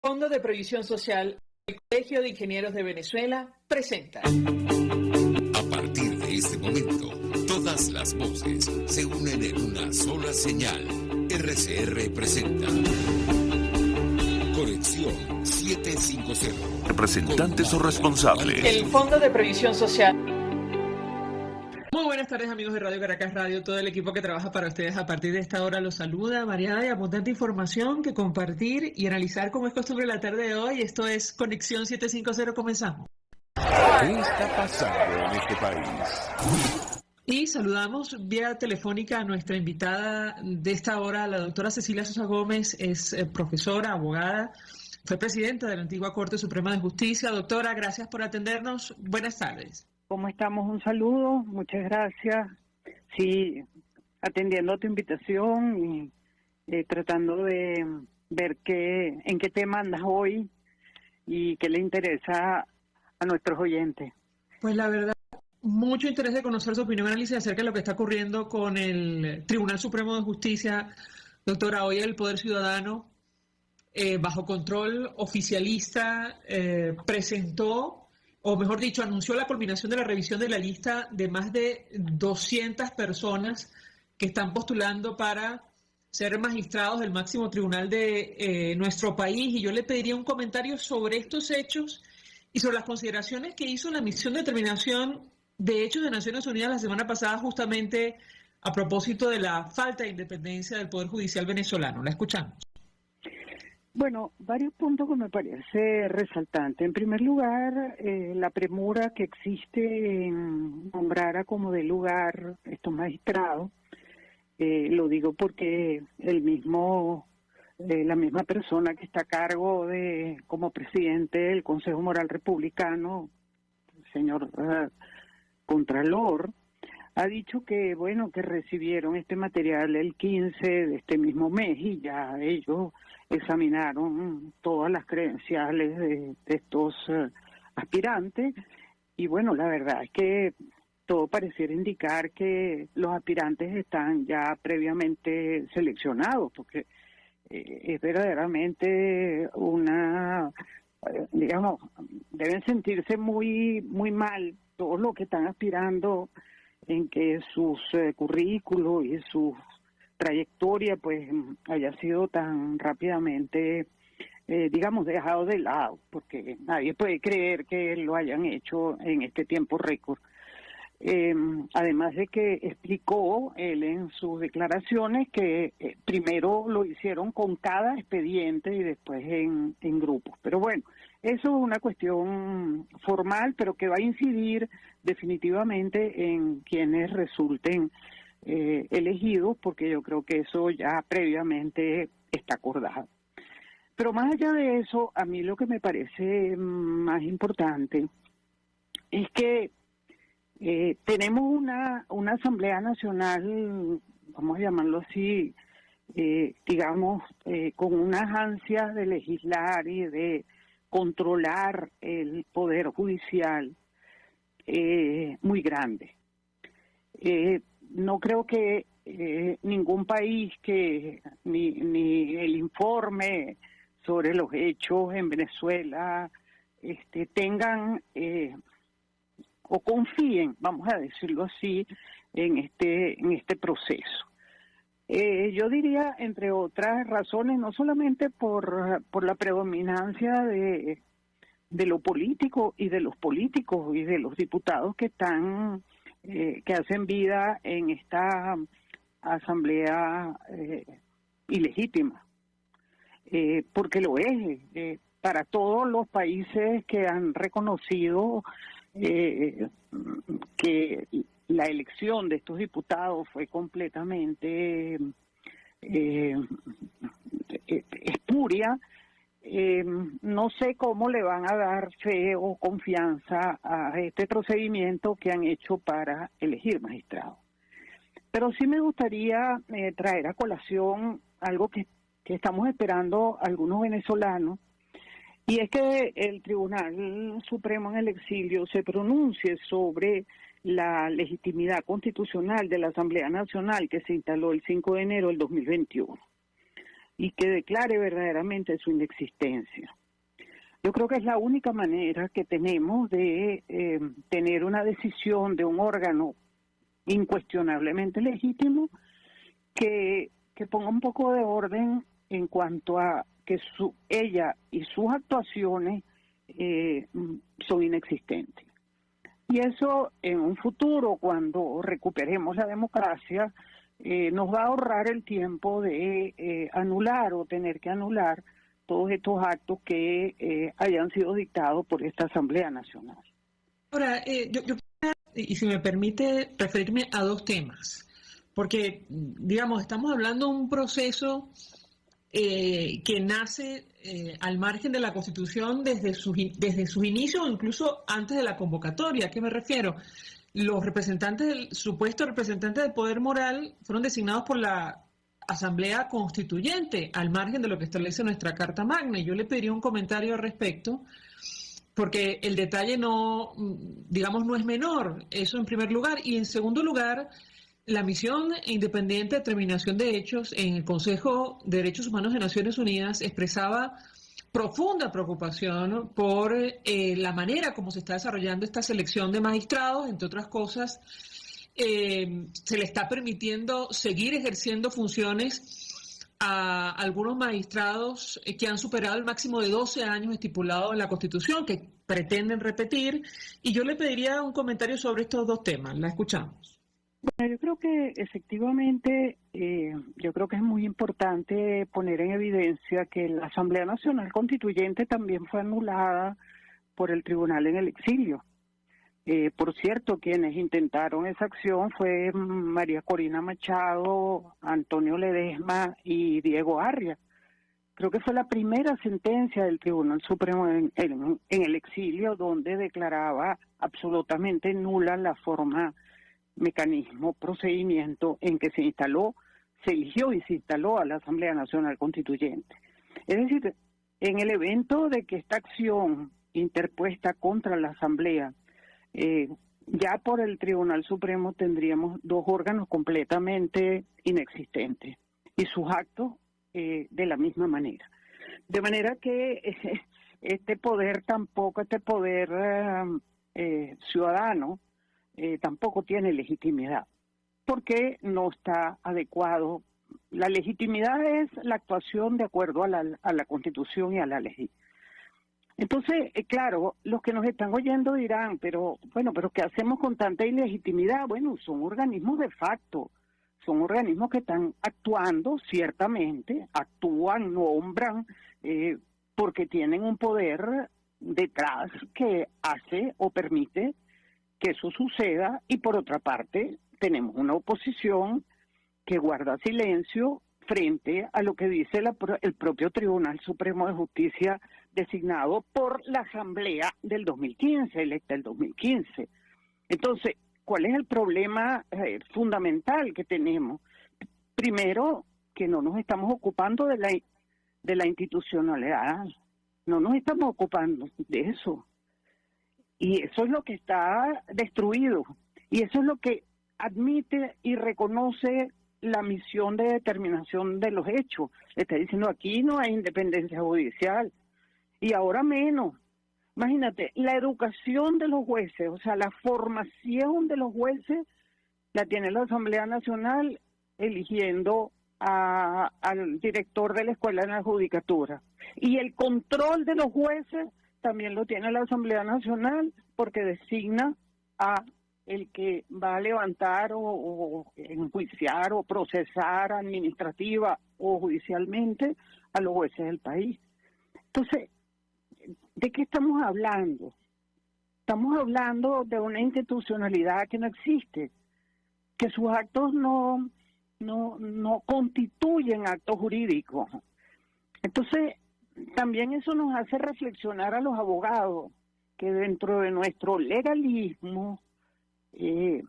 Fondo de Previsión Social, el Colegio de Ingenieros de Venezuela presenta. A partir de este momento, todas las voces se unen en una sola señal. RCR presenta Conexión 750. Representantes o responsables. El Fondo de Previsión Social. Muy buenas tardes, amigos de Radio Caracas Radio. Todo el equipo que trabaja para ustedes a partir de esta hora los saluda. Variada y abundante información que compartir y analizar como es costumbre la tarde de hoy. Esto es Conexión 750. Comenzamos. ¿Qué está pasando en este país? Y saludamos vía telefónica a nuestra invitada de esta hora, la doctora Cecilia Sosa Gómez. Es profesora, abogada, fue presidenta de la antigua Corte Suprema de Justicia. Doctora, gracias por atendernos. Buenas tardes. ¿Cómo estamos? Un saludo, muchas gracias. Sí, atendiendo a tu invitación y tratando de ver en qué tema andas hoy y qué le interesa a nuestros oyentes. Pues la verdad, mucho interés de conocer su opinión y análisis acerca de lo que está ocurriendo con el Tribunal Supremo de Justicia. Doctora, hoy el Poder Ciudadano, bajo control oficialista, presentó, o mejor dicho, anunció la culminación de la revisión de la lista de más de 200 personas que están postulando para ser magistrados del máximo tribunal de nuestro país. Y yo le pediría un comentario sobre estos hechos y sobre las consideraciones que hizo la misión de determinación de hechos de Naciones Unidas la semana pasada, justamente a propósito de la falta de independencia del Poder Judicial venezolano. La escuchamos. Bueno, varios puntos que me parece resaltante. En primer lugar, la premura que existe en nombrar a como de lugar estos magistrados. Lo digo porque la misma persona que está a cargo como presidente del Consejo Moral Republicano, el señor Contralor, ha dicho que que recibieron este material el 15 de este mismo mes y ya ellos examinaron todas las credenciales de estos aspirantes y la verdad es que todo pareciera indicar que los aspirantes están ya previamente seleccionados, porque es verdaderamente deben sentirse muy, muy mal todos los que están aspirando en que sus currículos y su trayectoria pues haya sido tan rápidamente, dejado de lado, porque nadie puede creer que lo hayan hecho en este tiempo récord. Además de que explicó él en sus declaraciones que primero lo hicieron con cada expediente y después en grupos. Pero bueno, eso es una cuestión formal, pero que va a incidir definitivamente en quienes resulten elegidos, porque yo creo que eso ya previamente está acordado. Pero más allá de eso, a mí lo que me parece más importante es que tenemos una Asamblea Nacional, vamos a llamarlo así, con unas ansias de legislar y de controlar el Poder Judicial muy grande. No creo que ningún país ni el informe sobre los hechos en Venezuela tengan o confíen, vamos a decirlo así, en este proceso. Yo diría, entre otras razones, no solamente por la predominancia de lo político y de los políticos y de los diputados que están que hacen vida en esta asamblea ilegítima, porque lo es para todos los países que han reconocido que la elección de estos diputados fue completamente espuria. No sé cómo le van a dar fe o confianza a este procedimiento que han hecho para elegir magistrados. Pero sí me gustaría traer a colación algo que estamos esperando algunos venezolanos, y es que el Tribunal Supremo en el exilio se pronuncie sobre la legitimidad constitucional de la Asamblea Nacional que se instaló el 5 de enero del 2021. y que declare verdaderamente su inexistencia. Yo creo que es la única manera que tenemos de tener una decisión de un órgano incuestionablemente legítimo que ponga un poco de orden en cuanto a que ella y sus actuaciones son inexistentes. Y eso en un futuro, cuando recuperemos la democracia, nos va a ahorrar el tiempo de anular o tener que anular todos estos actos que hayan sido dictados por esta Asamblea Nacional. Ahora, yo quisiera, y si me permite, referirme a dos temas, porque, digamos, estamos hablando de un proceso que nace al margen de la Constitución desde sus inicios, incluso antes de la convocatoria. ¿A qué me refiero? Los representantes, supuestos representantes del poder moral, fueron designados por la Asamblea Constituyente, al margen de lo que establece nuestra Carta Magna. Y yo le pediría un comentario al respecto, porque el detalle no, digamos, no es menor, eso en primer lugar. Y en segundo lugar, la misión independiente de determinación de hechos en el Consejo de Derechos Humanos de Naciones Unidas expresaba profunda preocupación por la manera como se está desarrollando esta selección de magistrados. Entre otras cosas, se le está permitiendo seguir ejerciendo funciones a algunos magistrados que han superado el máximo de 12 años estipulado en la Constitución, que pretenden repetir. Y yo le pediría un comentario sobre estos dos temas. La escuchamos. Bueno, yo creo que efectivamente, yo creo que es muy importante poner en evidencia que la Asamblea Nacional Constituyente también fue anulada por el Tribunal en el Exilio. Por cierto, quienes intentaron esa acción fue María Corina Machado, Antonio Ledesma y Diego Arria. Creo que fue la primera sentencia del Tribunal Supremo en el Exilio donde declaraba absolutamente nula la forma, mecanismo, procedimiento en que se eligió y se instaló a la Asamblea Nacional Constituyente. Es decir, en el evento de que esta acción interpuesta contra la Asamblea, ya por el Tribunal Supremo tendríamos dos órganos completamente inexistentes y sus actos de la misma manera. De manera que este poder ciudadano, tampoco tiene legitimidad, porque no está adecuado. La legitimidad es la actuación de acuerdo a la Constitución y a la ley. Entonces, claro, los que nos están oyendo dirán, pero ¿qué hacemos con tanta ilegitimidad? Bueno, son organismos de facto, son organismos que están actuando, ciertamente, actúan, nombran, porque tienen un poder detrás que hace o permite que eso suceda, y por otra parte tenemos una oposición que guarda silencio frente a lo que dice el propio Tribunal Supremo de Justicia designado por la Asamblea del 2015, electa el 2015. Entonces, ¿cuál es el problema fundamental que tenemos? Primero, que no nos estamos ocupando de la institucionalidad, no nos estamos ocupando de eso. Y eso es lo que está destruido. Y eso es lo que admite y reconoce la misión de determinación de los hechos. Le está diciendo, aquí no hay independencia judicial. Y ahora menos. Imagínate, la educación de los jueces, o sea, la formación de los jueces, la tiene la Asamblea Nacional eligiendo al director de la Escuela de la Judicatura. Y el control de los jueces también lo tiene la Asamblea Nacional, porque designa a el que va a levantar o enjuiciar o procesar administrativa o judicialmente a los jueces del país. Entonces, ¿de qué estamos hablando? Estamos hablando de una institucionalidad que no existe, que sus actos no constituyen actos jurídicos. Entonces, también eso nos hace reflexionar a los abogados que dentro de nuestro legalismo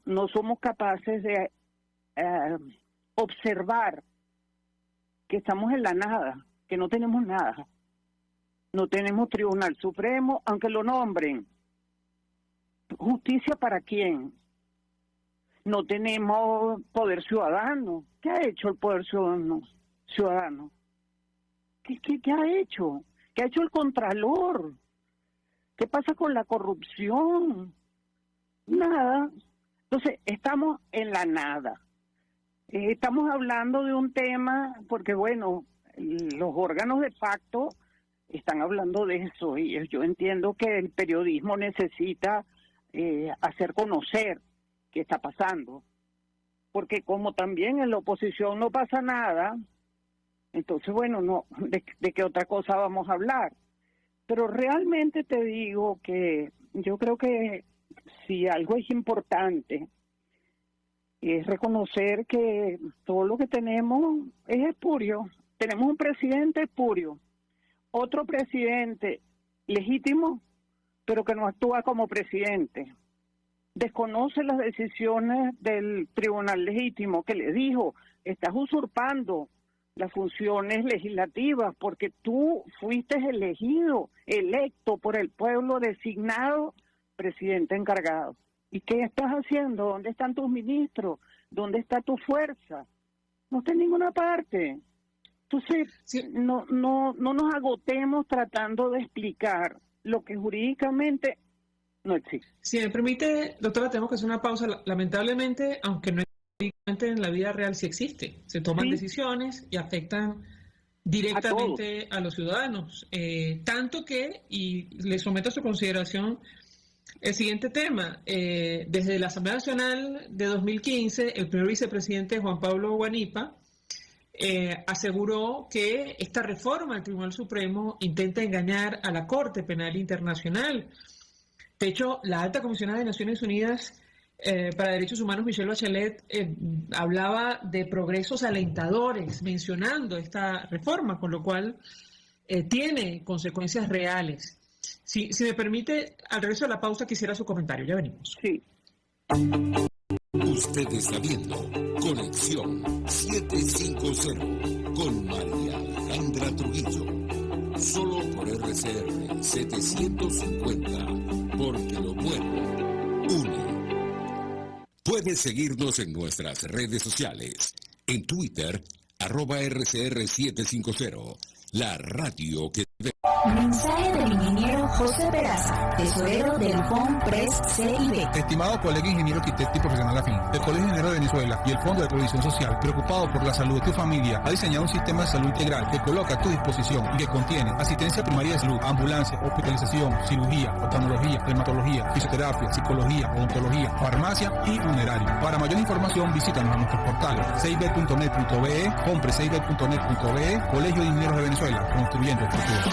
no somos capaces de observar que estamos en la nada, que no tenemos nada. No tenemos Tribunal Supremo, aunque lo nombren. ¿Justicia para quién? No tenemos poder ciudadano. ¿Qué ha hecho el poder ciudadano? ¿Qué ha hecho? ¿Qué ha hecho el Contralor? ¿Qué pasa con la corrupción? Nada. Entonces, estamos en la nada. Estamos hablando de un tema, porque bueno, los órganos de facto están hablando de eso, y yo entiendo que el periodismo necesita hacer conocer qué está pasando, porque como también en la oposición no pasa nada, entonces bueno, no, ¿de qué otra cosa vamos a hablar? Pero realmente te digo que yo creo que si algo es importante es reconocer que todo lo que tenemos es espurio. Tenemos un presidente espurio, otro presidente legítimo, pero que no actúa como presidente. Desconoce las decisiones del tribunal legítimo, que le dijo: estás usurpando las funciones legislativas porque tú fuiste elegido, electo por el pueblo, designado presidente encargado. ¿Y qué estás haciendo? ¿Dónde están tus ministros? ¿Dónde está tu fuerza? No está en ninguna parte. Entonces, sí, no nos agotemos tratando de explicar lo que jurídicamente no existe. Si me permite, doctora, tenemos que hacer una pausa. Lamentablemente, aunque no jurídicamente, en la vida real sí existe. Se toman decisiones y afectan directamente a los ciudadanos. Tanto que, y le someto a su consideración el siguiente tema, desde la Asamblea Nacional de 2015, el primer vicepresidente Juan Pablo Guanipa aseguró que esta reforma del Tribunal Supremo intenta engañar a la Corte Penal Internacional. De hecho, la alta comisionada de Naciones Unidas para Derechos Humanos, Michelle Bachelet, hablaba de progresos alentadores mencionando esta reforma, con lo cual tiene consecuencias reales. Si me permite, al regreso de la pausa quisiera su comentario. Ya venimos. Sí. Usted está viendo Conexión 750 con María Alejandra Trujillo. Solo por RCR 750, porque lo bueno une. Puedes seguirnos en nuestras redes sociales. En Twitter, @RCR750, la radio que ve. Mensaje del ingeniero José Peraza, tesorero del FONPRES CIB. Estimado colega ingeniero arquitecto y profesional afín, el Colegio Ingeniero de Venezuela y el Fondo de Previsión Social, preocupado por la salud de tu familia, ha diseñado un sistema de salud integral que coloca a tu disposición y que contiene asistencia primaria de salud, ambulancia, hospitalización, cirugía, oftalmología, dermatología, fisioterapia, psicología, odontología, farmacia y funerario. Para mayor información, visítanos a nuestros portales cib.net.be, FONPRESCIB.net.be, Colegio de Ingenieros de Venezuela, construyendo el futuro.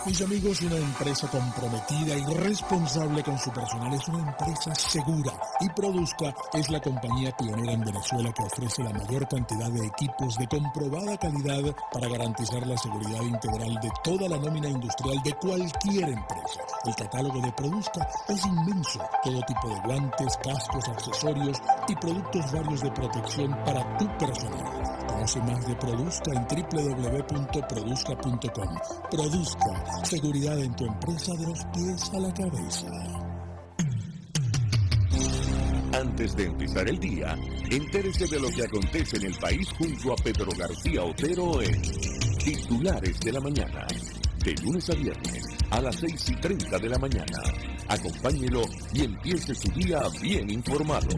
Mis amigos, una empresa comprometida y responsable con su personal es una empresa segura, y Produzca es la compañía pionera en Venezuela que ofrece la mayor cantidad de equipos de comprobada calidad para garantizar la seguridad integral de toda la nómina industrial de cualquier empresa. El catálogo de Produzca es inmenso, todo tipo de guantes, cascos, accesorios y productos varios de protección para tu personal. Conoce más de Produzca en www.produzca.com. Produzca, seguridad en tu empresa de los pies a la cabeza. Antes de empezar el día, entérese de lo que acontece en el país junto a Pedro García Otero en Titulares de la Mañana. De lunes a viernes a las 6:30 de la mañana. Acompáñelo y empiece su día bien informado.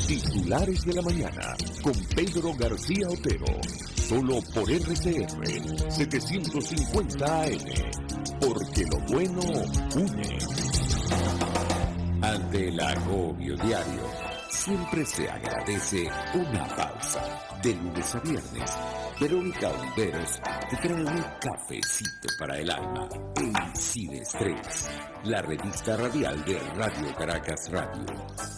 Titulares de la Mañana con Pedro García Otero. Solo por RCR 750 AM. Porque lo bueno une. Ante el agobio diario, siempre se agradece una pausa. De lunes a viernes, Verónica Oliveros te trae un cafecito para el alma en Sin Estrés, la revista radial de Radio Caracas Radio,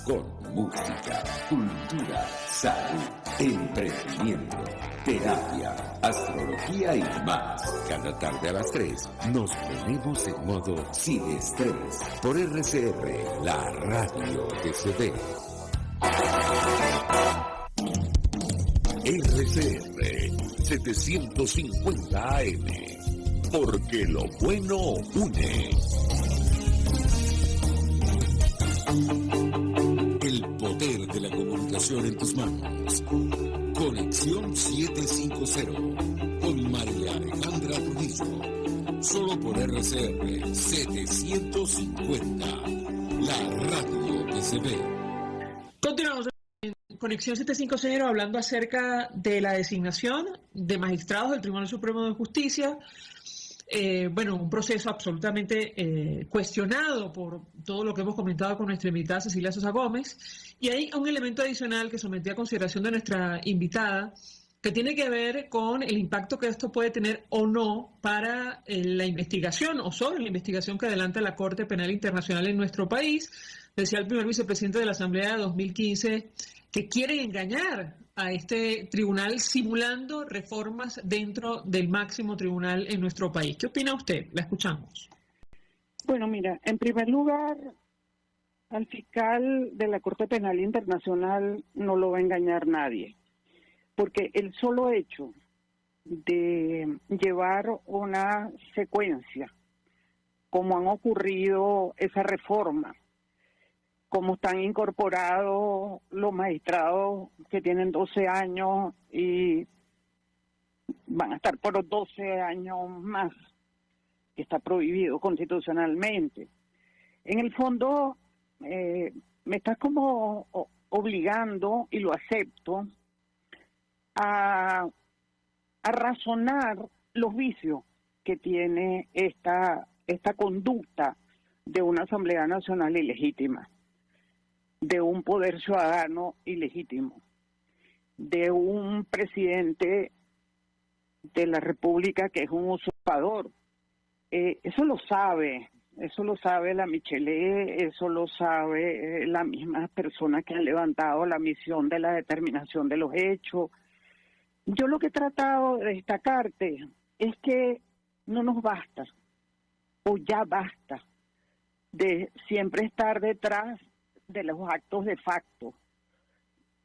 con música, cultura, salud, emprendimiento, terapia, astrología y más. Cada tarde a las 3 nos ponemos en modo Sin Estrés por RCR, la radio que se ve. RCR 750 AM, porque lo bueno une. El poder de la comunicación en tus manos. Conexión 750 con María Alejandra Trujillo. Solo por RCR 750, la radio que se ve. Continuamos en Conexión 750 hablando acerca de la designación de magistrados del Tribunal Supremo de Justicia. Un proceso absolutamente cuestionado por todo lo que hemos comentado con nuestra invitada Cecilia Sosa Gómez. Y hay un elemento adicional que sometí a consideración de nuestra invitada, que tiene que ver con el impacto que esto puede tener o no para la investigación o sobre la investigación que adelanta la Corte Penal Internacional en nuestro país. Decía el primer vicepresidente de la Asamblea de 2015 que quieren engañar a este tribunal simulando reformas dentro del máximo tribunal en nuestro país. ¿Qué opina usted? La escuchamos. Bueno, mira, en primer lugar, al fiscal de la Corte Penal Internacional no lo va a engañar nadie, porque el solo hecho de llevar una secuencia, como han ocurrido esa reforma, como están incorporados los magistrados que tienen 12 años y van a estar por 12 años más, que está prohibido constitucionalmente. En el fondo, me estás como obligando, y lo acepto, a razonar los vicios que tiene esta conducta de una Asamblea Nacional ilegítima, de un poder ciudadano ilegítimo, de un presidente de la República que es un usurpador. Eso lo sabe la Michelet, eso lo sabe la misma persona que han levantado la misión de la determinación de los hechos. Yo lo que he tratado de destacarte es que no nos basta, o ya basta, de siempre estar detrás de los actos de facto.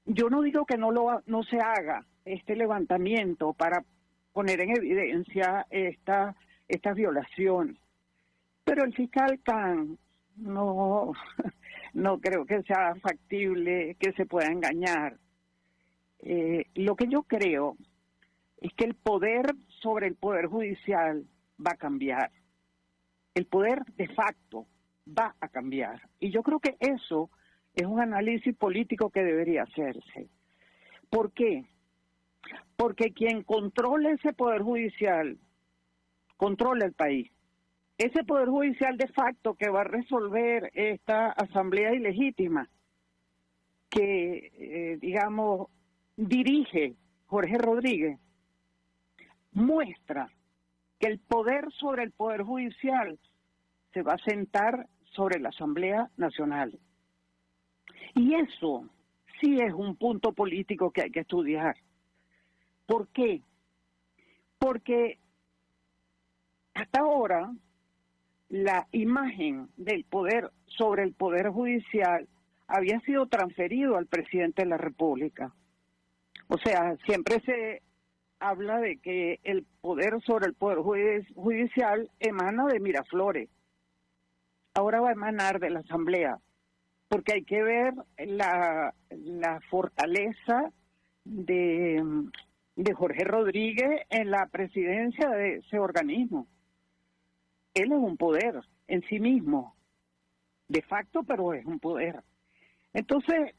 Yo no digo que no se haga este levantamiento para poner en evidencia estas violaciones, pero el fiscal Khan no creo que sea factible que se pueda engañar. Lo que yo creo es que el poder sobre el Poder Judicial va a cambiar. El poder de facto va a cambiar. Y yo creo que eso es un análisis político que debería hacerse. ¿Por qué? Porque quien controla ese Poder Judicial, controla el país. Ese Poder Judicial de facto que va a resolver esta asamblea ilegítima, que, dirige Jorge Rodríguez, muestra que el poder sobre el Poder Judicial se va a sentar sobre la Asamblea Nacional. Y eso sí es un punto político que hay que estudiar. ¿Por qué? Porque hasta ahora la imagen del poder sobre el Poder Judicial había sido transferido al presidente de la República. O sea, siempre se habla de que el poder sobre el Poder Judicial emana de Miraflores. Ahora va a emanar de la Asamblea, porque hay que ver la fortaleza de Jorge Rodríguez en la presidencia de ese organismo. Él es un poder en sí mismo, de facto, pero es un poder. Entonces,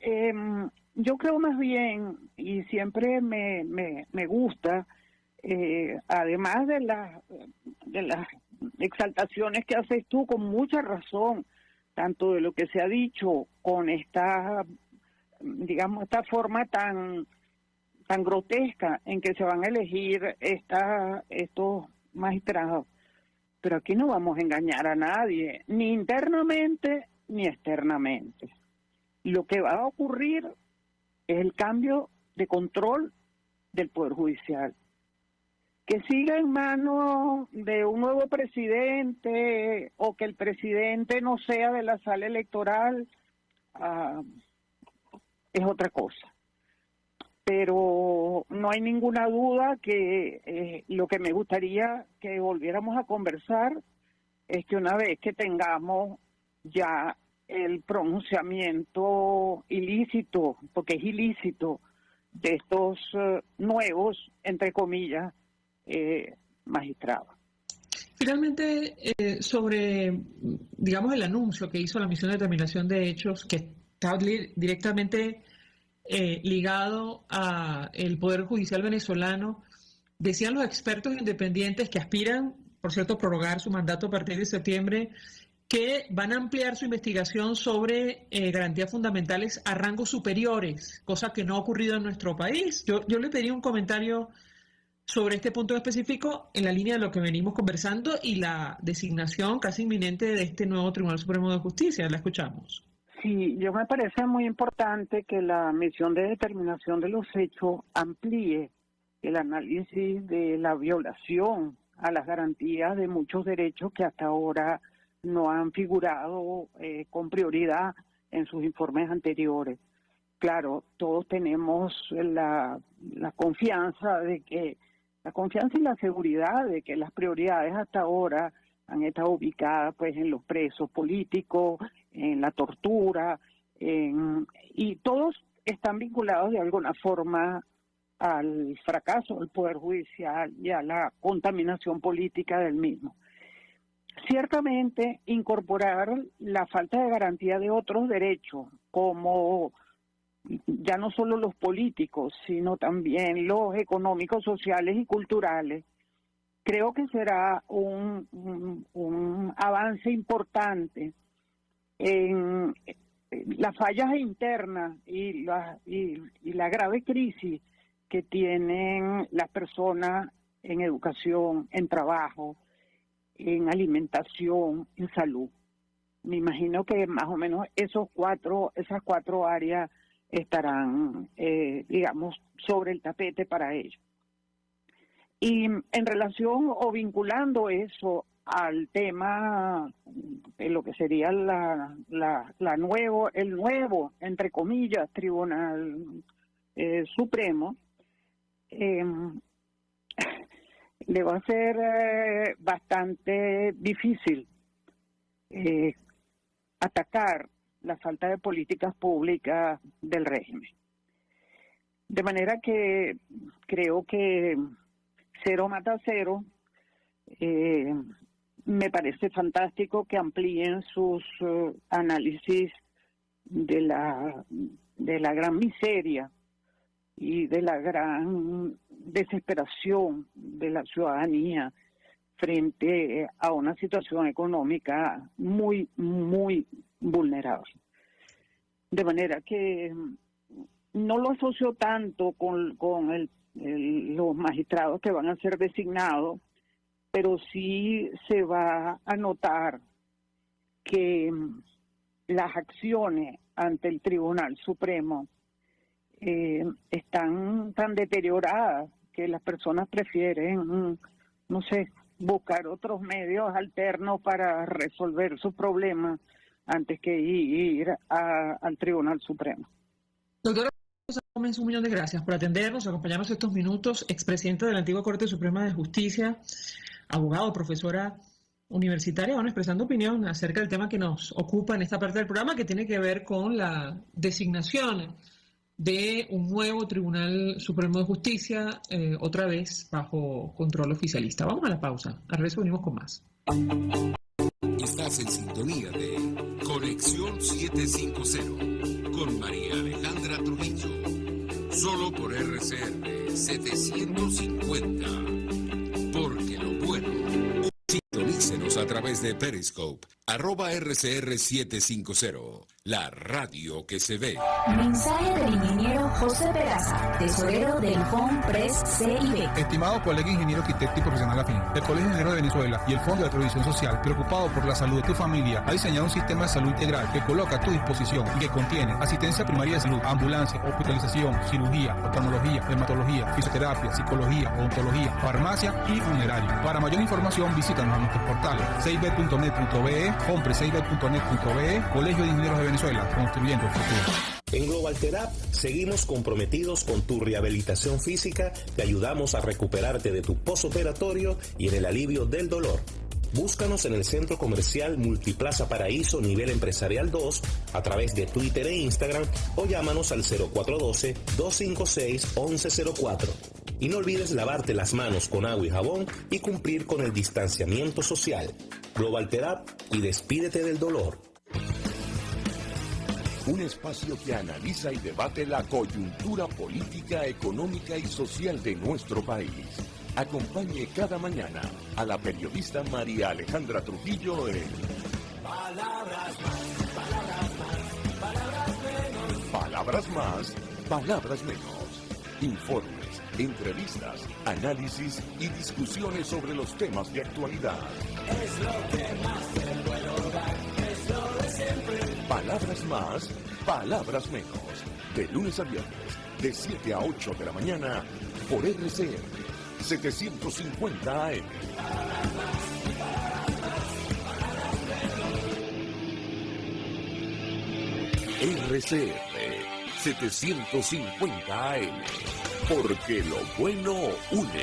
yo creo más bien, y siempre me gusta, además de las exaltaciones que haces tú con mucha razón, tanto de lo que se ha dicho con esta forma tan grotesca en que se van a elegir estos magistrados. Pero aquí no vamos a engañar a nadie, ni internamente ni externamente. Lo que va a ocurrir es el cambio de control del Poder Judicial. Que siga en manos de un nuevo presidente o que el presidente no sea de la sala electoral, es otra cosa. Pero no hay ninguna duda que lo que me gustaría que volviéramos a conversar es que una vez que tengamos ya el pronunciamiento ilícito, porque es ilícito, de estos nuevos, entre comillas, magistrados. Finalmente, sobre, digamos, el anuncio que hizo la Misión de Determinación de Hechos, que está directamente ligado a el Poder Judicial venezolano, decían los expertos independientes que aspiran, por cierto, a prorrogar su mandato a partir de septiembre, que van a ampliar su investigación sobre garantías fundamentales a rangos superiores, cosa que no ha ocurrido en nuestro país. Yo le pedí un comentario sobre este punto específico en la línea de lo que venimos conversando y la designación casi inminente de este nuevo Tribunal Supremo de Justicia. La escuchamos. Sí, yo me parece muy importante que la misión de determinación de los hechos amplíe el análisis de la violación a las garantías de muchos derechos que hasta ahora no han figurado con prioridad en sus informes anteriores. Claro, todos tenemos la confianza y la seguridad de que las prioridades hasta ahora han estado ubicadas pues en los presos políticos, en la tortura, y todos están vinculados de alguna forma al fracaso del Poder Judicial y a la contaminación política del mismo. Ciertamente, incorporar la falta de garantía de otros derechos, como ya no solo los políticos, sino también los económicos, sociales y culturales, creo que será un avance importante en las fallas internas y la grave crisis que tienen las personas en educación, en trabajo, en alimentación, en salud. Me imagino que más o menos esas cuatro áreas estarán, digamos, sobre el tapete para ello. Y en relación o vinculando eso al tema de lo que sería el nuevo, entre comillas, Tribunal Supremo, le va a ser bastante difícil atacar la falta de políticas públicas del régimen. De manera que creo que cero mata cero. Me parece fantástico que amplíen sus análisis de la gran miseria y de la gran desesperación de la ciudadanía frente a una situación económica muy, muy vulnerable. De manera que no lo asocio tanto con los magistrados que van a ser designados, pero sí se va a notar que las acciones ante el Tribunal Supremo están tan deterioradas que las personas prefieren, no sé, buscar otros medios alternos para resolver sus problemas antes que ir al Tribunal Supremo. Doctora Gómez, 1 millón de gracias por atendernos, acompañarnos estos minutos, expresidente de la antigua Corte Suprema de Justicia, abogado, profesora universitaria, expresando opinión acerca del tema que nos ocupa en esta parte del programa, que tiene que ver con la designación de un nuevo Tribunal Supremo de Justicia, otra vez bajo control oficialista. Vamos a la pausa, al regreso venimos con más. Estás en sintonía de Conexión 750 con María Alejandra Trujillo, solo por RCR 750, porque lo bueno. Sintonícenos a través de Periscope, @RCR750, la radio que se ve. Mensaje del ingeniero José Peraza, tesorero del FONPRES CIB. Estimado colega ingeniero arquitecto y profesional afín, el Colegio de Ingenieros de Venezuela y el Fondo de Previsión Social, preocupado por la salud de tu familia, ha diseñado un sistema de salud integral que coloca a tu disposición y que contiene asistencia primaria de salud, ambulancia, hospitalización, cirugía, oftalmología, dermatología, fisioterapia, psicología, odontología, farmacia y funeraria. Para mayor información, visítanos a nuestros portales cib.net.be, FONPRESCIB.net.be, Colegio de Ingenieros de Venezuela, construyendo el futuro. En Global Therap seguimos comprometidos con tu rehabilitación física, te ayudamos a recuperarte de tu postoperatorio y en el alivio del dolor. Búscanos en el Centro Comercial Multiplaza Paraíso Nivel Empresarial 2 a través de Twitter e Instagram o llámanos al 0412-256-1104. Y no olvides lavarte las manos con agua y jabón y cumplir con el distanciamiento social. Global Therap y despídete del dolor. Un espacio que analiza y debate la coyuntura política, económica y social de nuestro país. Acompañe cada mañana a la periodista María Alejandra Trujillo en Palabras Más, Palabras Más, Palabras Menos. Palabras Más, Palabras Menos. Informes, entrevistas, análisis y discusiones sobre los temas de actualidad. Es lo que más se puede lograr, es lo de siempre. Palabras Más, Palabras Menos. De lunes a viernes, de 7 a 8 de la mañana, por RCR 750 AM. RCR 750 AM. Porque lo bueno une.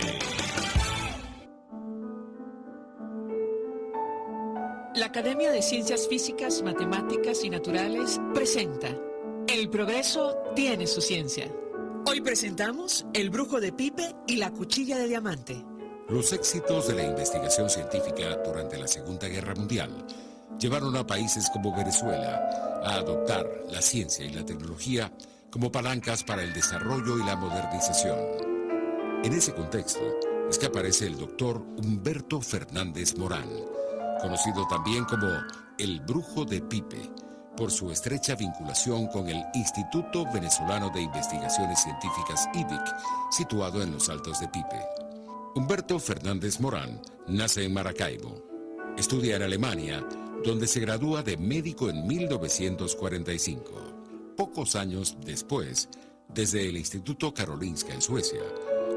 La Academia de Ciencias Físicas, Matemáticas y Naturales presenta El progreso tiene su ciencia. Hoy presentamos El brujo de Pipe y la cuchilla de diamante. Los éxitos de la investigación científica durante la Segunda Guerra Mundial llevaron a países como Venezuela a adoptar la ciencia y la tecnología como palancas para el desarrollo y la modernización. En ese contexto es que aparece el doctor Humberto Fernández Morán, conocido también como el Brujo de Pipe, por su estrecha vinculación con el Instituto Venezolano de Investigaciones Científicas IBIC, situado en los Altos de Pipe. Humberto Fernández Morán nace en Maracaibo. Estudia en Alemania, donde se gradúa de médico en 1945. Pocos años después, desde el Instituto Karolinska en Suecia,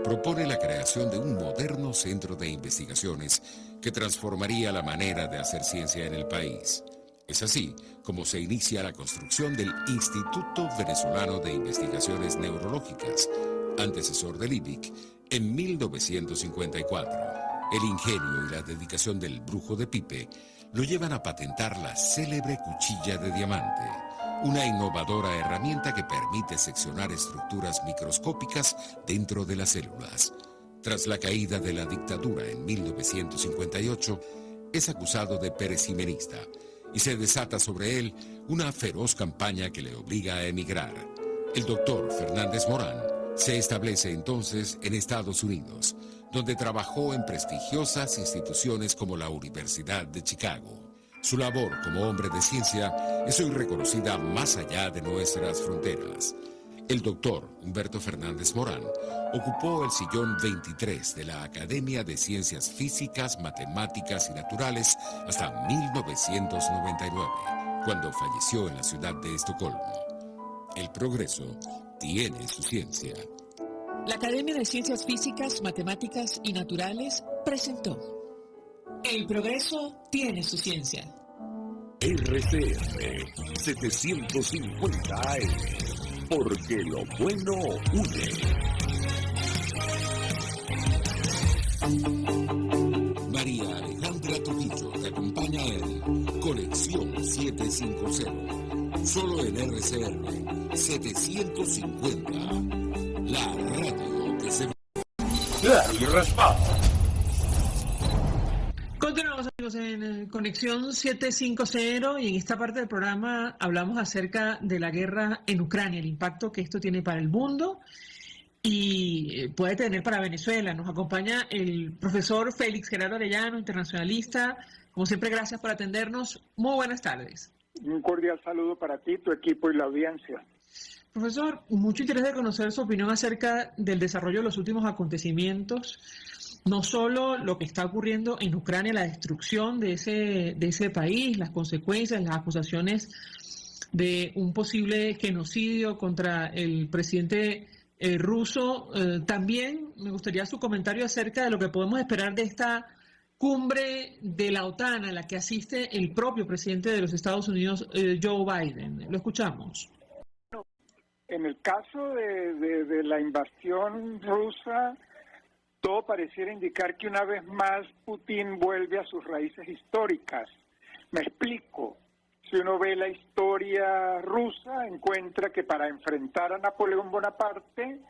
propone la creación de un moderno centro de investigaciones que transformaría la manera de hacer ciencia en el país. Es así como se inicia la construcción del Instituto Venezolano de Investigaciones Neurológicas, antecesor del IBIC, en 1954. El ingenio y la dedicación del Brujo de Pipe lo llevan a patentar la célebre cuchilla de diamante, una innovadora herramienta que permite seccionar estructuras microscópicas dentro de las células. Tras la caída de la dictadura en 1958, es acusado de perecimenista y se desata sobre él una feroz campaña que le obliga a emigrar. El doctor Fernández Morán se establece entonces en Estados Unidos, donde trabajó en prestigiosas instituciones como la Universidad de Chicago. Su labor como hombre de ciencia es hoy reconocida más allá de nuestras fronteras. El doctor Humberto Fernández Morán ocupó el sillón 23 de la Academia de Ciencias Físicas, Matemáticas y Naturales hasta 1999, cuando falleció en la ciudad de Estocolmo. El progreso tiene su ciencia. La Academia de Ciencias Físicas, Matemáticas y Naturales presentó El progreso tiene su ciencia. RCR 750 AM. Porque lo bueno une. María Alejandra Trujillo te acompaña en Conexión 750. Solo en RCR 750. La radio que se... Radio Raspado. Continuamos, amigos, en Conexión 750 y en esta parte del programa hablamos acerca de la guerra en Ucrania, el impacto que esto tiene para el mundo y puede tener para Venezuela. Nos acompaña el profesor Félix Gerardo Arellano, internacionalista. Como siempre, gracias por atendernos. Muy buenas tardes. Un cordial saludo para ti, tu equipo y la audiencia. Profesor, mucho interés de conocer su opinión acerca del desarrollo de los últimos acontecimientos. No solo lo que está ocurriendo en Ucrania, la destrucción de ese país, las consecuencias, las acusaciones de un posible genocidio contra el presidente ruso. También me gustaría su comentario acerca de lo que podemos esperar de esta cumbre de la OTAN a la que asiste el propio presidente de los Estados Unidos, Joe Biden. Lo escuchamos. En el caso de la invasión rusa, todo pareciera indicar que una vez más Putin vuelve a sus raíces históricas. Me explico. Si uno ve la historia rusa, encuentra que para enfrentar a Napoleón Bonaparte,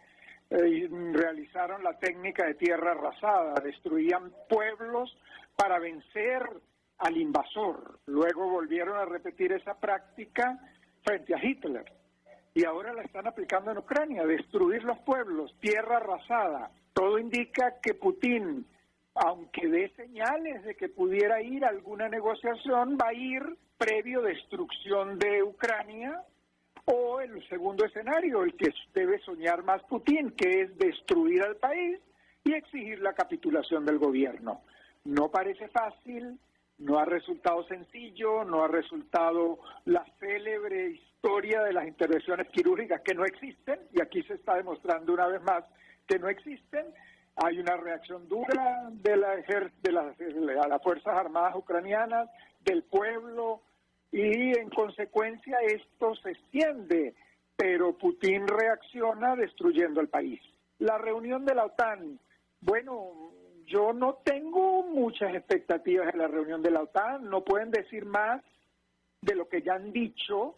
realizaron la técnica de tierra arrasada, destruían pueblos para vencer al invasor. Luego volvieron a repetir esa práctica frente a Hitler. Y ahora la están aplicando en Ucrania, destruir los pueblos, tierra arrasada. Todo indica que Putin, aunque dé señales de que pudiera ir a alguna negociación, va a ir previo destrucción de Ucrania, o el segundo escenario, el que debe soñar más Putin, que es destruir al país y exigir la capitulación del gobierno. No parece fácil, no ha resultado sencillo, no ha resultado la célebre historia de las intervenciones quirúrgicas que no existen, y aquí se está demostrando una vez más que no existen. Hay una reacción dura de las Fuerzas Armadas ucranianas, del pueblo, y en consecuencia esto se extiende, pero Putin reacciona destruyendo el país. La reunión de la OTAN, bueno, yo no tengo muchas expectativas de la reunión de la OTAN, no pueden decir más de lo que ya han dicho,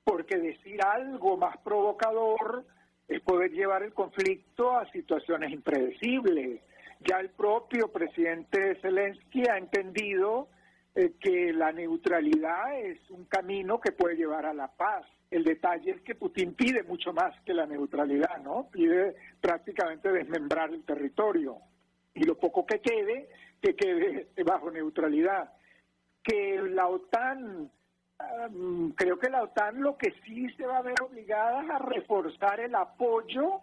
porque decir algo más provocador es poder llevar el conflicto a situaciones impredecibles. Ya el propio presidente Zelensky ha entendido que la neutralidad es un camino que puede llevar a la paz. El detalle es que Putin pide mucho más que la neutralidad, ¿no? Pide prácticamente desmembrar el territorio. Y lo poco que quede bajo neutralidad. Que la OTAN, creo que la OTAN lo que sí se va a ver obligada es a reforzar el apoyo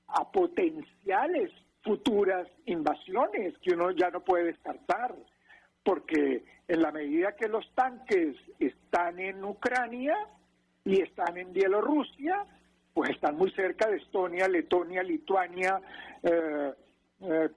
a potenciales futuras invasiones que uno ya no puede descartar, porque en la medida que los tanques están en Ucrania y están en Bielorrusia, pues están muy cerca de Estonia, Letonia, Lituania,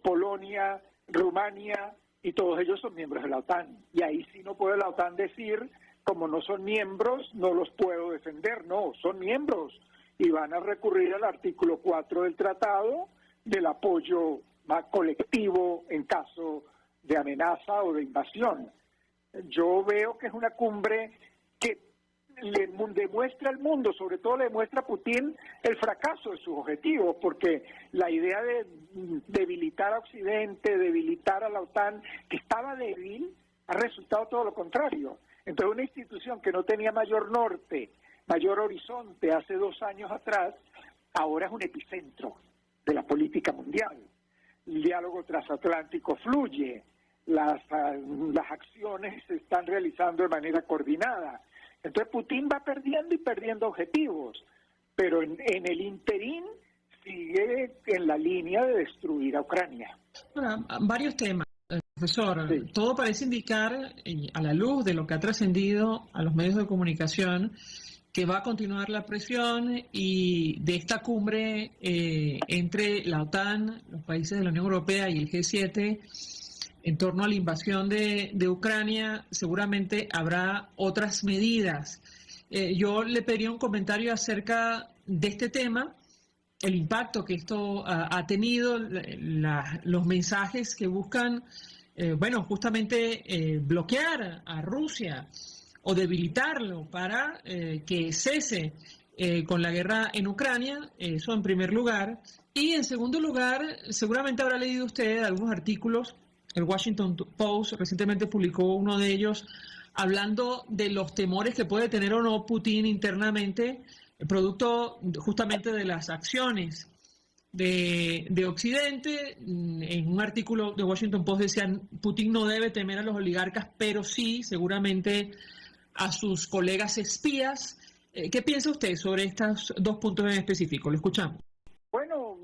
Polonia, Rumania, y todos ellos son miembros de la OTAN. Y ahí sí no puede la OTAN decir, como no son miembros, no los puedo defender. No, son miembros y van a recurrir al artículo 4 del tratado del apoyo más colectivo en caso de amenaza o de invasión. Yo veo que es una cumbre que le demuestra al mundo, sobre todo le demuestra a Putin el fracaso de sus objetivos, porque la idea de debilitar a Occidente, debilitar a la OTAN, que estaba débil, ha resultado todo lo contrario. Entonces una institución que no tenía mayor norte, mayor horizonte hace 2 años atrás, ahora es un epicentro de la política mundial. El diálogo transatlántico fluye, las acciones se están realizando de manera coordinada. Entonces Putin va perdiendo y perdiendo objetivos, pero en el interín sigue en la línea de destruir a Ucrania. Bueno, varios temas, profesor. Sí. Todo parece indicar, a la luz de lo que ha trascendido a los medios de comunicación, que va a continuar la presión, y de esta cumbre entre la OTAN, los países de la Unión Europea y el G7, en torno a la invasión de Ucrania, seguramente habrá otras medidas. Yo le pediría un comentario acerca de este tema, el impacto que esto ha tenido, los mensajes que buscan, justamente bloquear a Rusia o debilitarlo para que cese con la guerra en Ucrania, eso en primer lugar. Y en segundo lugar, seguramente habrá leído usted algunos artículos. El Washington Post recientemente publicó uno de ellos hablando de los temores que puede tener o no Putin internamente, producto justamente de las acciones de Occidente. En un artículo de Washington Post decían, Putin no debe temer a los oligarcas, pero sí seguramente a sus colegas espías. ¿Qué piensa usted sobre estos 2 puntos en específico? Lo escuchamos. Bueno,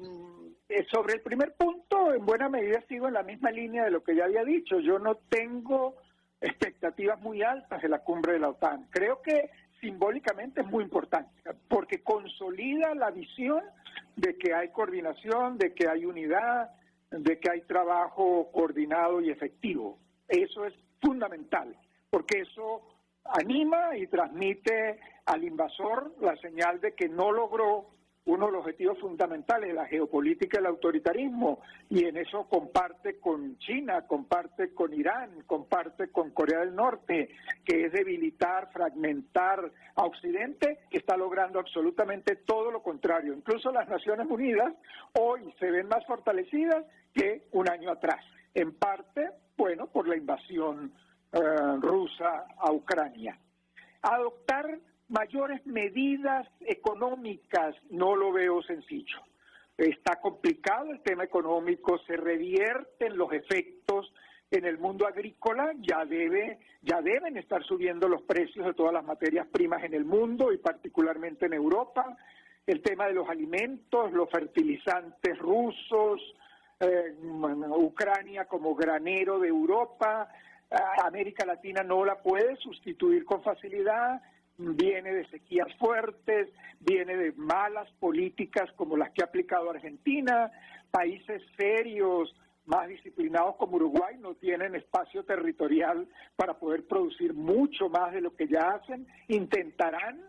sobre el primer punto, en buena medida sigo en la misma línea de lo que ya había dicho. Yo no tengo expectativas muy altas de la cumbre de la OTAN. Creo que simbólicamente es muy importante, porque consolida la visión de que hay coordinación, de que hay unidad, de que hay trabajo coordinado y efectivo. Eso es fundamental, porque eso anima y transmite al invasor la señal de que no logró uno de los objetivos fundamentales de la geopolítica del autoritarismo, y en eso comparte con China, comparte con Irán, comparte con Corea del Norte, que es debilitar, fragmentar a Occidente, que está logrando absolutamente todo lo contrario. Incluso las Naciones Unidas hoy se ven más fortalecidas que un año atrás, en parte, bueno, por la invasión rusa a Ucrania. Adoptar mayores medidas económicas no lo veo sencillo. Está complicado el tema económico, se revierten los efectos en el mundo agrícola, ya deben estar subiendo los precios de todas las materias primas en el mundo y particularmente en Europa. El tema de los alimentos, los fertilizantes rusos, Ucrania como granero de Europa, América Latina no la puede sustituir con facilidad. Viene de sequías fuertes, viene de malas políticas como las que ha aplicado Argentina. Países serios, más disciplinados como Uruguay, no tienen espacio territorial para poder producir mucho más de lo que ya hacen. Intentarán,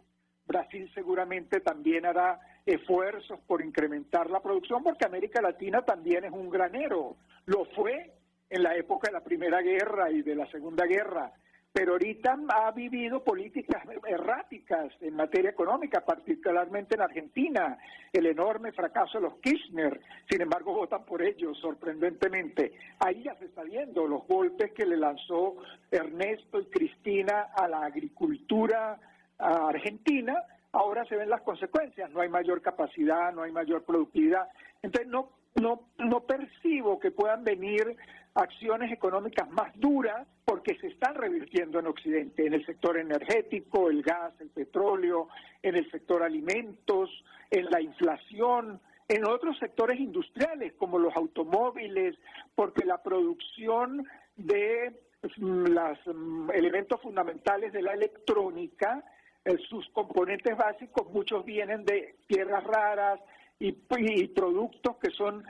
Brasil seguramente también hará esfuerzos por incrementar la producción, porque América Latina también es un granero. Lo fue en la época de la Primera Guerra y de la Segunda Guerra, pero ahorita ha vivido políticas erráticas en materia económica, particularmente en Argentina, el enorme fracaso de los Kirchner, sin embargo votan por ellos, sorprendentemente. Ahí ya se está viendo los golpes que le lanzó Ernesto y Cristina a la agricultura argentina, ahora se ven las consecuencias, no hay mayor capacidad, no hay mayor productividad, entonces no percibo que puedan venir acciones económicas más duras porque se están revirtiendo en Occidente, en el sector energético, el gas, el petróleo, en el sector alimentos, en la inflación, en otros sectores industriales como los automóviles, porque la producción de los elementos fundamentales de la electrónica, sus componentes básicos, muchos vienen de tierras raras, y productos que son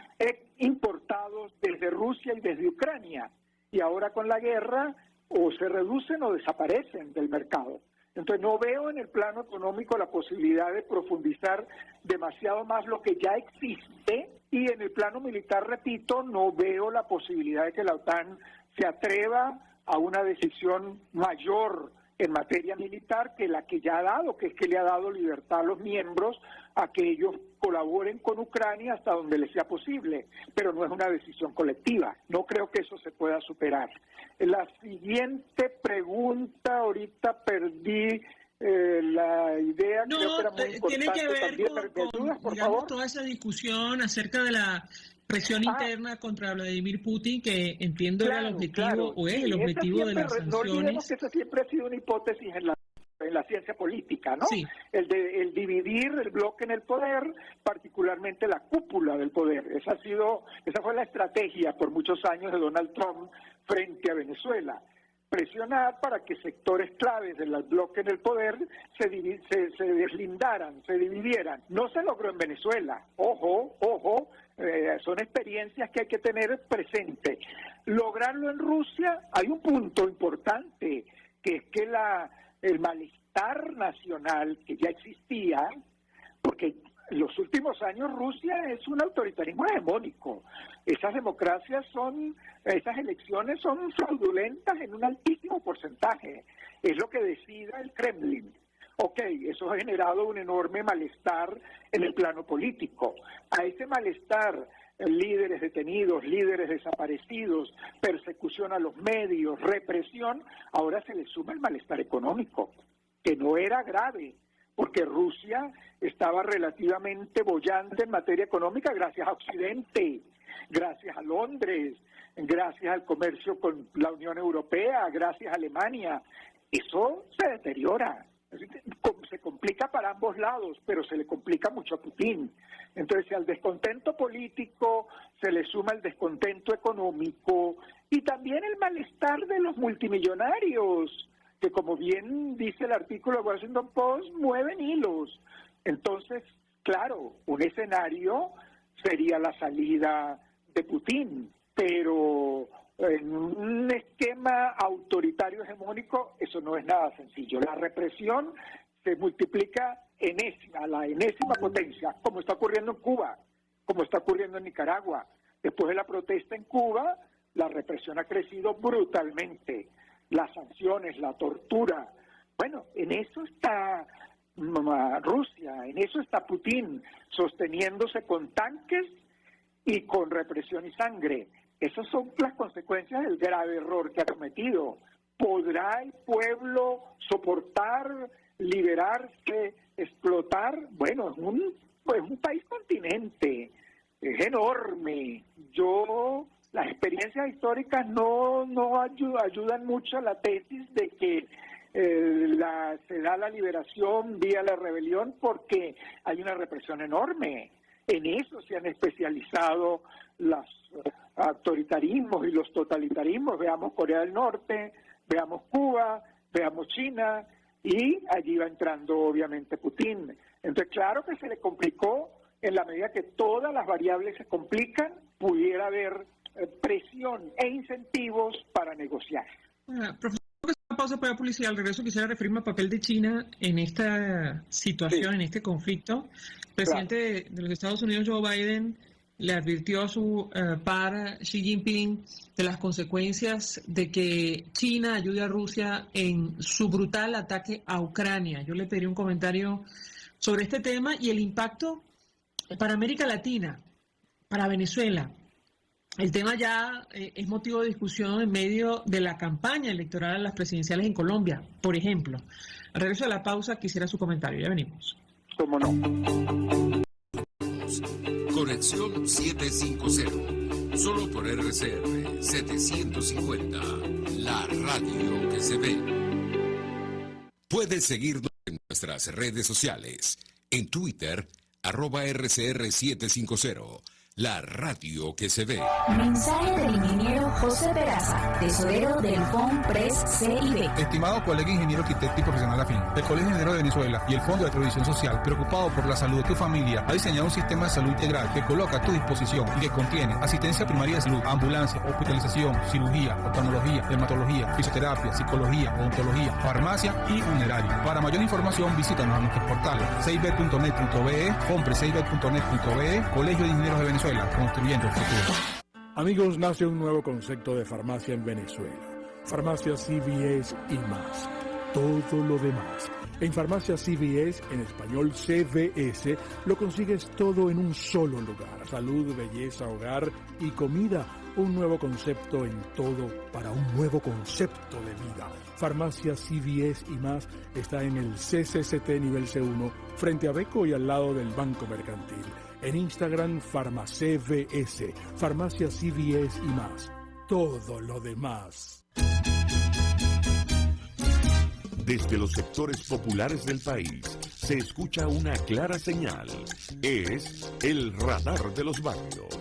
importados desde Rusia y desde Ucrania. Y ahora con la guerra o se reducen o desaparecen del mercado. Entonces no veo en el plano económico la posibilidad de profundizar demasiado más lo que ya existe, y en el plano militar, repito, no veo la posibilidad de que la OTAN se atreva a una decisión mayor en materia militar que la que ya ha dado, que es que le ha dado libertad a los miembros a que ellos colaboren con Ucrania hasta donde les sea posible, pero no es una decisión colectiva. No creo que eso se pueda superar. La siguiente pregunta, ahorita perdí la idea, no, creo que era muy importante. Tiene que ver también. con digamos, toda esa discusión acerca de la presión interna contra Vladimir Putin, que entiendo era el objetivo, o es el objetivo de las sanciones. No olvidemos que eso siempre ha sido una hipótesis en la ciencia política, ¿no? Sí. El dividir el bloque en el poder, particularmente la cúpula del poder. Esa fue la estrategia por muchos años de Donald Trump frente a Venezuela. Presionar para que sectores claves del bloque en el poder se deslindaran, se dividieran. No se logró en Venezuela. Ojo, son experiencias que hay que tener presente. Lograrlo en Rusia, hay un punto importante, que es que el malestar nacional que ya existía, porque en los últimos años Rusia es un autoritarismo hegemónico. Esas elecciones son fraudulentas en un altísimo porcentaje. Es lo que decida el Kremlin. Ok, eso ha generado un enorme malestar en el plano político. A ese malestar, líderes detenidos, líderes desaparecidos, persecución a los medios, represión, ahora se le suma el malestar económico, que no era grave, porque Rusia estaba relativamente boyante en materia económica gracias a Occidente, gracias a Londres, gracias al comercio con la Unión Europea, gracias a Alemania. Eso se deteriora, se complica para ambos lados, pero se le complica mucho a Putin. Entonces, si al descontento político se le suma el descontento económico y también el malestar de los multimillonarios, que como bien dice el artículo de Washington Post, mueven hilos. Entonces, claro, un escenario sería la salida de Putin, pero en un esquema autoritario hegemónico eso no es nada sencillo. La represión se multiplica a la enésima potencia, como está ocurriendo en Cuba, como está ocurriendo en Nicaragua. Después de la protesta en Cuba, la represión ha crecido brutalmente, las sanciones, la tortura. Bueno, en eso está Rusia, en eso está Putin, sosteniéndose con tanques y con represión y sangre. Esas son las consecuencias del grave error que ha cometido. ¿Podrá el pueblo soportar, liberarse, explotar? Bueno, es un país continente, es enorme. Las experiencias históricas no ayudan mucho a la tesis de que se da la liberación vía la rebelión, porque hay una represión enorme. En eso se han especializado los autoritarismos y los totalitarismos. Veamos Corea del Norte, veamos Cuba, veamos China, y allí va entrando obviamente Putin. Entonces, claro que se le complicó. En la medida que todas las variables se complican, pudiera haber presión e incentivos para negociar. Profesor, una pausa para publicidad. Al regreso quisiera referirme al papel de China en esta situación, en este conflicto. El presidente de los Estados Unidos, Joe Biden, le advirtió a su par Xi Jinping de las consecuencias de que China ayude a Rusia en su brutal ataque a Ucrania. Yo le pediría un comentario sobre este tema y el impacto para América Latina, para Venezuela. El tema ya es motivo de discusión en medio de la campaña electoral a las presidenciales en Colombia, por ejemplo. Al regreso de la pausa quisiera su comentario. Ya venimos. ¿Cómo no? Conexión 750. Solo por RCR 750. La radio que se ve. Puedes seguirnos en nuestras redes sociales. En Twitter, @RCR750. La radio que se ve. Mensaje del ingeniero José Peraza, tesorero del FONPRES CIB. Estimado colega ingeniero arquitecto y profesional afín, el Colegio de Ingenieros de Venezuela y el Fondo de Previsión Social, preocupado por la salud de tu familia, ha diseñado un sistema de salud integral que coloca a tu disposición y que contiene asistencia primaria de salud, ambulancia, hospitalización, cirugía, oftalmología, dermatología, fisioterapia, psicología, odontología, farmacia y funerario. Para mayor información, visítanos a nuestros portales cib.net.be, fonprescib.net.be, Colegio de Ingenieros de Venezuela, construyendo el futuro. Amigos, nace un nuevo concepto de farmacia en Venezuela. Farmacia CVS y más. Todo lo demás. En Farmacia CVS, en español CVS, lo consigues todo en un solo lugar. Salud, belleza, hogar y comida. Un nuevo concepto en todo para un nuevo concepto de vida. Farmacia CVS y más está en el CCCT nivel C1, frente a Beco y al lado del Banco Mercantil. En Instagram, FarmaCVS, Farmacia CVS y más. Todo lo demás. Desde los sectores populares del país se escucha una clara señal. Es el radar de los barrios.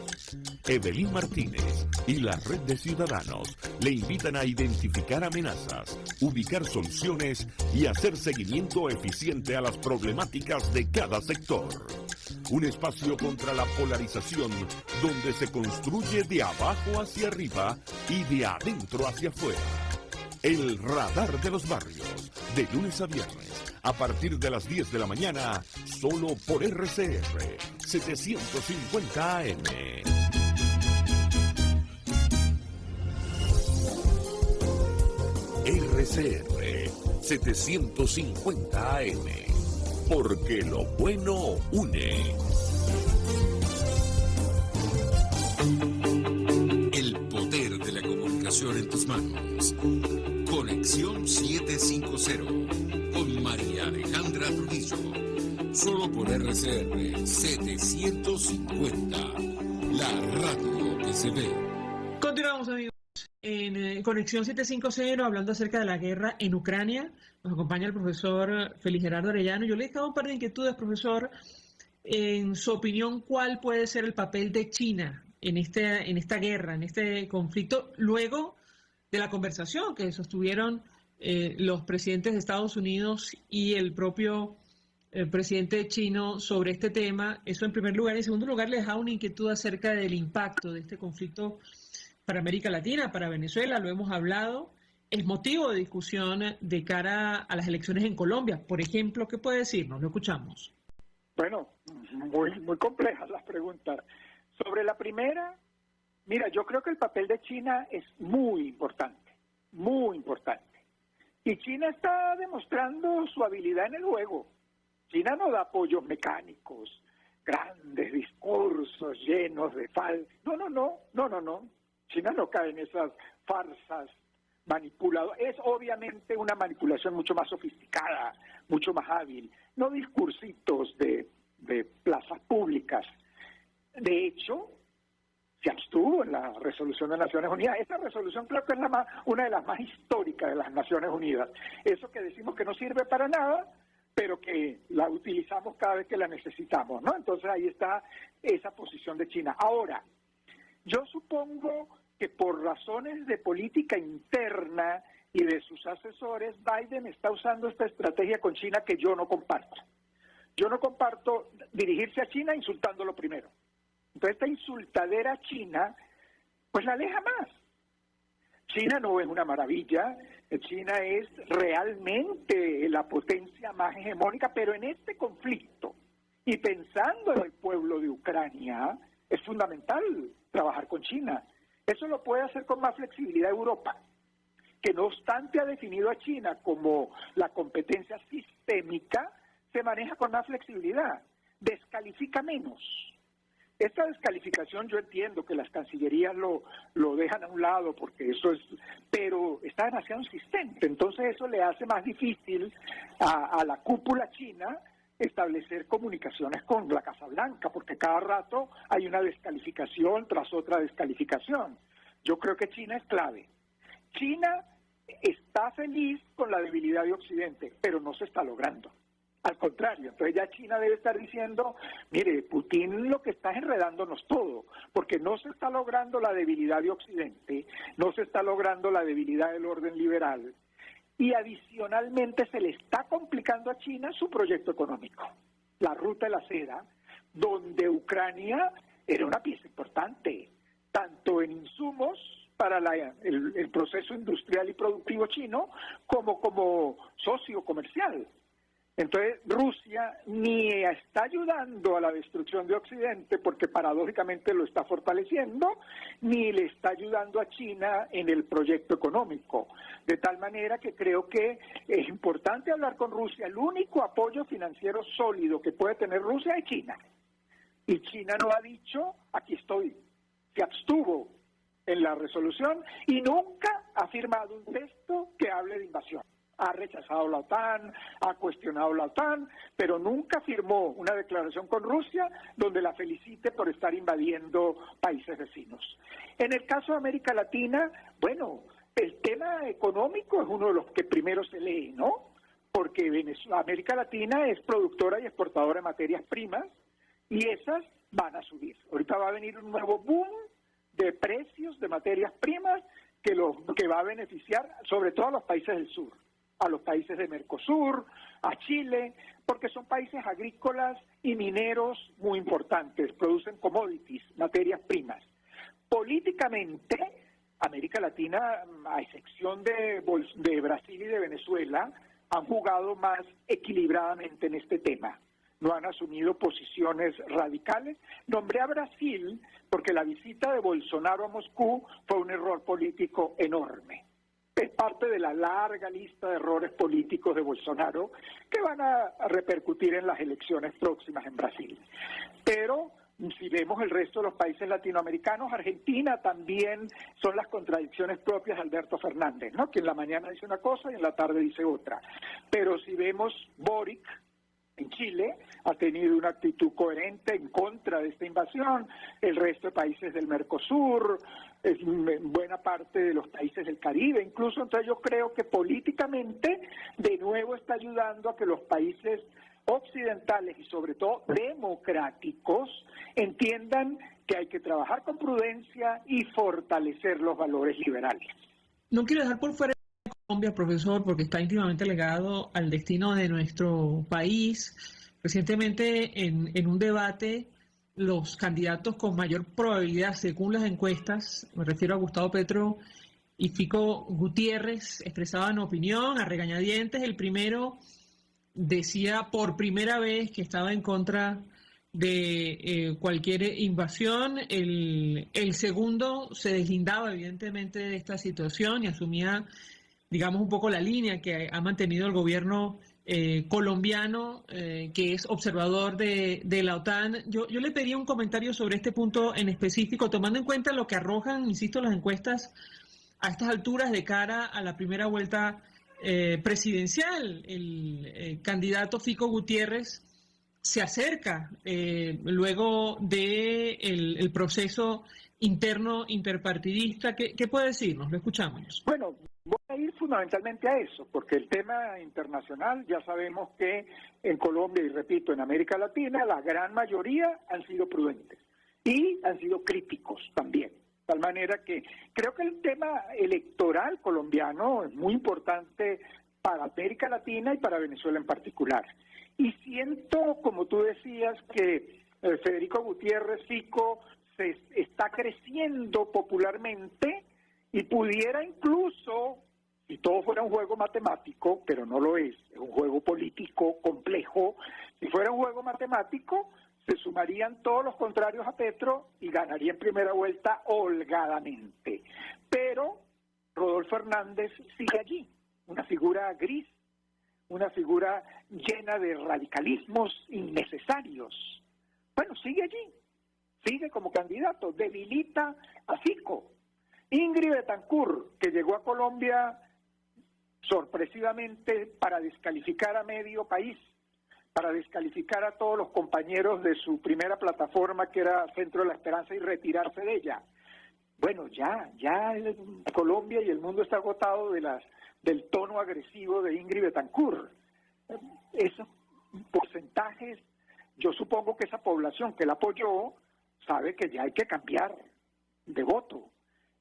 Evelyn Martínez y la red de ciudadanos le invitan a identificar amenazas, ubicar soluciones y hacer seguimiento eficiente a las problemáticas de cada sector. Un espacio contra la polarización donde se construye de abajo hacia arriba y de adentro hacia afuera. El radar de los barrios, de lunes a viernes, a partir de las 10 de la mañana, solo por RCR 750 AM. RCR 750 AM, porque lo bueno une. El poder de la comunicación en tus manos. Conexión 750 con María Alejandra Trujillo. Solo por RCR 750. La radio que se ve. Continuamos, amigos, en Conexión 750, hablando acerca de la guerra en Ucrania. Nos acompaña el profesor Félix Gerardo Arellano. Yo le he dejado un par de inquietudes, profesor. En su opinión, ¿cuál puede ser el papel de China en esta guerra, en este conflicto, luego de la conversación que sostuvieron los presidentes de Estados Unidos y el propio presidente chino sobre este tema? Eso en primer lugar. En segundo lugar, le dejaba una inquietud acerca del impacto de este conflicto para América Latina, para Venezuela, lo hemos hablado, es motivo de discusión de cara a las elecciones en Colombia. Por ejemplo, ¿qué puede decirnos? Lo escuchamos. Bueno, muy complejas las preguntas. Sobre la primera, mira, yo creo que el papel de China es muy importante, muy importante. Y China está demostrando su habilidad en el juego. China no da apoyos mecánicos, grandes discursos llenos de No. China no cae en esas farsas manipuladoras. Es obviamente una manipulación mucho más sofisticada, mucho más hábil. No discursitos de plazas públicas. De hecho, se abstuvo en la resolución de Naciones Unidas. Esta resolución creo que es una de las más históricas de las Naciones Unidas. Eso que decimos que no sirve para nada, pero que la utilizamos cada vez que la necesitamos, ¿no? Entonces ahí está esa posición de China. Ahora, yo supongo que por razones de política interna y de sus asesores, Biden está usando esta estrategia con China que yo no comparto. Yo no comparto dirigirse a China insultándolo primero. Entonces esta insultadera china, pues la aleja más. China no es una maravilla, China es realmente la potencia más hegemónica, pero en este conflicto, y pensando en el pueblo de Ucrania, es fundamental trabajar con China. Eso lo puede hacer con más flexibilidad Europa, que no obstante ha definido a China como la competencia sistémica, se maneja con más flexibilidad, descalifica menos. Esta descalificación yo entiendo que las cancillerías lo dejan a un lado porque eso es, pero está demasiado insistente, entonces eso le hace más difícil a la cúpula china establecer comunicaciones con la Casa Blanca, porque cada rato hay una descalificación tras otra descalificación. Yo creo que China es clave. China está feliz con la debilidad de Occidente, pero no se está logrando. Al contrario, entonces ya China debe estar diciendo, mire, Putin lo que está es enredándonos todo, porque no se está logrando la debilidad de Occidente, no se está logrando la debilidad del orden liberal, y adicionalmente se le está complicando a China su proyecto económico, la ruta de la seda, donde Ucrania era una pieza importante, tanto en insumos para el proceso industrial y productivo chino, como socio comercial. Entonces Rusia ni está ayudando a la destrucción de Occidente porque paradójicamente lo está fortaleciendo, ni le está ayudando a China en el proyecto económico. De tal manera que creo que es importante hablar con Rusia. El único apoyo financiero sólido que puede tener Rusia es China. Y China no ha dicho, aquí estoy, se abstuvo en la resolución y nunca ha firmado un texto que hable de invasión. Ha rechazado la OTAN, ha cuestionado la OTAN, pero nunca firmó una declaración con Rusia donde la felicite por estar invadiendo países vecinos. En el caso de América Latina, bueno, el tema económico es uno de los que primero se lee, ¿no? Porque América Latina es productora y exportadora de materias primas y esas van a subir. Ahorita va a venir un nuevo boom de precios de materias primas que va a beneficiar sobre todo a los países del sur, a los países de Mercosur, a Chile, porque son países agrícolas y mineros muy importantes, producen commodities, materias primas. Políticamente, América Latina, a excepción de Brasil y de Venezuela, han jugado más equilibradamente en este tema. No han asumido posiciones radicales. Nombré a Brasil porque la visita de Bolsonaro a Moscú fue un error político enorme. Es parte de la larga lista de errores políticos de Bolsonaro que van a repercutir en las elecciones próximas en Brasil. Pero si vemos el resto de los países latinoamericanos, Argentina también son las contradicciones propias de Alberto Fernández, ¿no? Que en la mañana dice una cosa y en la tarde dice otra. Pero si vemos Boric en Chile, ha tenido una actitud coherente en contra de esta invasión, el resto de países del Mercosur, buena parte de los países del Caribe, incluso. Entonces yo creo que políticamente de nuevo está ayudando a que los países occidentales y sobre todo democráticos entiendan que hay que trabajar con prudencia y fortalecer los valores liberales. No quiero dejar por fuera Colombia, profesor, porque está íntimamente ligado al destino de nuestro país. Recientemente en un debate, los candidatos con mayor probabilidad, según las encuestas, me refiero a Gustavo Petro y Fico Gutiérrez expresaban opinión a regañadientes. El primero decía por primera vez que estaba en contra de cualquier invasión. El segundo se deslindaba evidentemente de esta situación y asumía, digamos, un poco la línea que ha mantenido el gobierno colombiano, que es observador de la OTAN. Yo le pediría un comentario sobre este punto en específico, tomando en cuenta lo que arrojan, insisto, las encuestas a estas alturas de cara a la primera vuelta presidencial. El candidato Fico Gutiérrez se acerca luego de el proceso interno interpartidista. ¿Qué puede decirnos? Lo escuchamos. Bueno, voy a ir fundamentalmente a eso, porque el tema internacional ya sabemos que en Colombia, y repito, en América Latina, la gran mayoría han sido prudentes y han sido críticos también. De tal manera que creo que el tema electoral colombiano es muy importante para América Latina y para Venezuela en particular. Y siento, como tú decías, que Federico Gutiérrez Fico se está creciendo popularmente y pudiera incluso, si todo fuera un juego matemático, pero no lo es un juego político complejo, si fuera un juego matemático, se sumarían todos los contrarios a Petro y ganaría en primera vuelta holgadamente. Pero Rodolfo Hernández sigue allí, una figura gris, una figura llena de radicalismos innecesarios. Bueno, sigue allí, sigue como candidato, debilita a Fico. Ingrid Betancourt, que llegó a Colombia sorpresivamente para descalificar a medio país, para descalificar a todos los compañeros de su primera plataforma, que era Centro de la Esperanza, y retirarse de ella. Bueno, ya Colombia y el mundo está agotado del tono agresivo de Ingrid Betancourt. Esos porcentajes, yo supongo que esa población que la apoyó sabe que ya hay que cambiar de voto.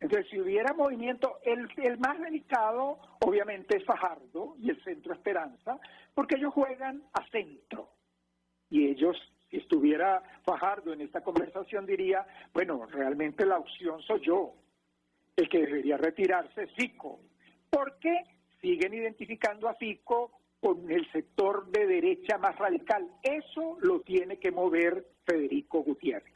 Entonces, si hubiera movimiento, el más delicado obviamente es Fajardo y el Centro Esperanza, porque ellos juegan a centro. Y ellos, si estuviera Fajardo en esta conversación, diría, bueno, realmente la opción soy yo. El que debería retirarse es Fico. Porque siguen identificando a Fico con el sector de derecha más radical. Eso lo tiene que mover Federico Gutiérrez.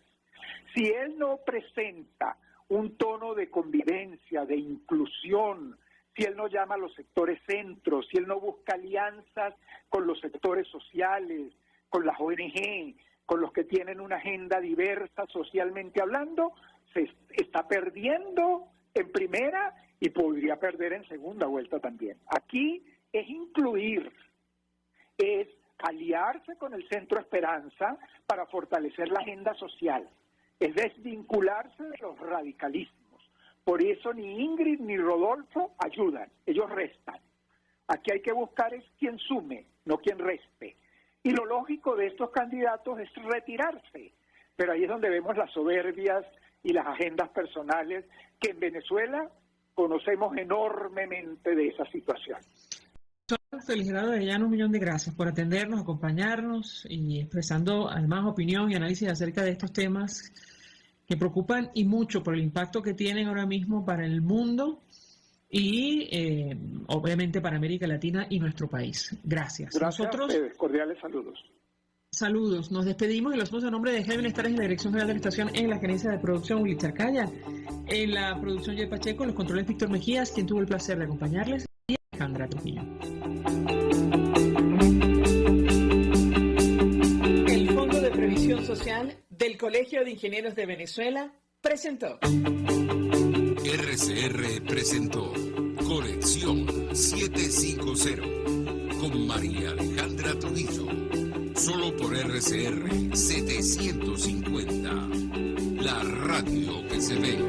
Si él no presenta un tono de convivencia, de inclusión, si él no llama a los sectores centros, si él no busca alianzas con los sectores sociales, con las ONG, con los que tienen una agenda diversa socialmente hablando, se está perdiendo en primera y podría perder en segunda vuelta también. Aquí es incluir, es aliarse con el Centro Esperanza para fortalecer la agenda social, es desvincularse de los radicalismos. Por eso ni Ingrid ni Rodolfo ayudan, ellos restan. Aquí hay que buscar es quien sume, no quien reste. Y lo lógico de estos candidatos es retirarse, pero ahí es donde vemos las soberbias y las agendas personales, que en Venezuela conocemos enormemente de esa situación. Feliz Gerardo Arellano, un millón de gracias por atendernos, acompañarnos y expresando además opinión y análisis acerca de estos temas que preocupan y mucho por el impacto que tienen ahora mismo para el mundo y obviamente para América Latina y nuestro país. Gracias. Gracias. Nosotros, cordiales saludos. Saludos. Nos despedimos y lo hacemos a nombre de Jaime Estares en la Dirección General de la Estación, en la gerencia de producción Willy Charcaya, en la producción Jay Pacheco, en los controles Víctor Mejías, quien tuvo el placer de acompañarles, y Alejandra Trujillo. El Fondo de Previsión Social del Colegio de Ingenieros de Venezuela presentó. RCR presentó Conexión 750 con María Alejandra Trujillo. Solo por RCR 750, la radio que se ve.